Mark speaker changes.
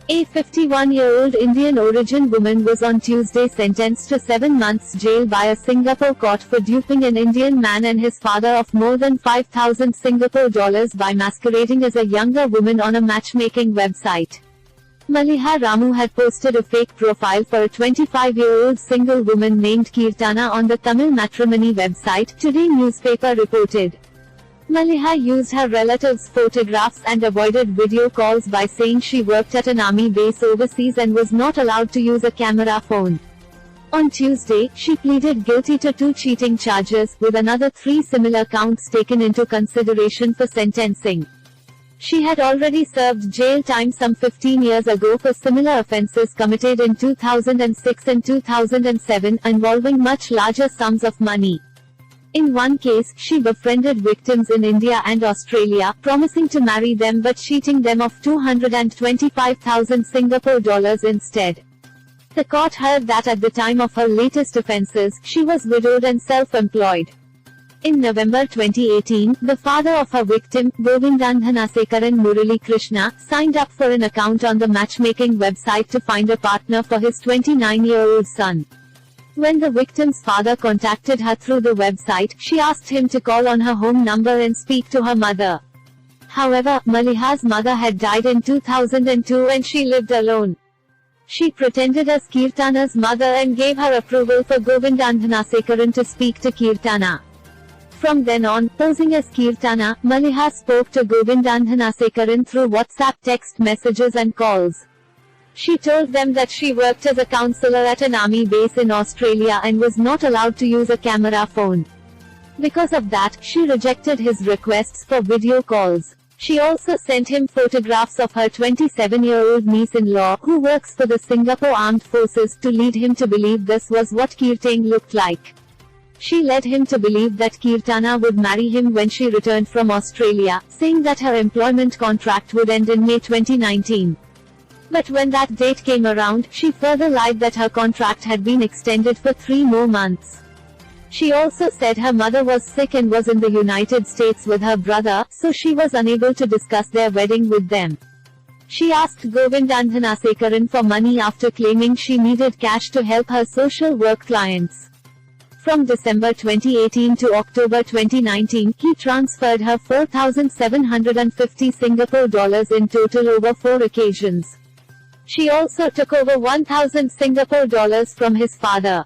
Speaker 1: A 51-year-old Indian origin woman was on Tuesday sentenced to 7 months jail by a Singapore court for duping an Indian man and his father of more than 5,000 Singapore dollars by masquerading as a younger woman on a matchmaking website. Maliha Ramu had posted a fake profile for a 25-year-old single woman named Keertana on the Tamil matrimony website, Today newspaper reported. Maliha used her relatives' photographs and avoided video calls by saying she worked at an army base overseas and was not allowed to use a camera phone. On Tuesday, she pleaded guilty to 2 cheating charges, with another 3 similar counts taken into consideration for sentencing. She had already served jail time some 15 years ago for similar offences committed in 2006 and 2007, involving much larger sums of money. In one case, she befriended victims in India and Australia, promising to marry them but cheating them of 225,000 Singapore dollars instead. The court heard that at the time of her latest offences, she was widowed and self-employed. In November 2018, the father of her victim, Govindandhanasekaran Murali Krishna, signed up for an account on the matchmaking website to find a partner for his 29-year-old son. When the victim's father contacted her through the website, she asked him to call on her home number and speak to her mother. However, Maliha's mother had died in 2002 and she lived alone. She pretended as Keertana's mother and gave her approval for Govindandhanasekaran to speak to Keertana. From then on, posing as Keertana, Maliha spoke to Govindandhanasekaran through WhatsApp text messages and calls. She told them that she worked as a counsellor at an army base in Australia and was not allowed to use a camera phone. Because of that, she rejected his requests for video calls. She also sent him photographs of her 27-year-old niece-in-law, who works for the Singapore Armed Forces, to lead him to believe this was what Keertana looked like. She led him to believe that Keertana would marry him when she returned from Australia, saying that her employment contract would end in May 2019. But when that date came around, she further lied that her contract had been extended for 3 more months. She also said her mother was sick and was in the United States with her brother, so she was unable to discuss their wedding with them. She asked Govindandhanasekaran for money after claiming she needed cash to help her social work clients. From December 2018 to October 2019, he transferred her 4,750 Singapore dollars in total over 4 occasions. She also took over 1,000 Singapore dollars from his father.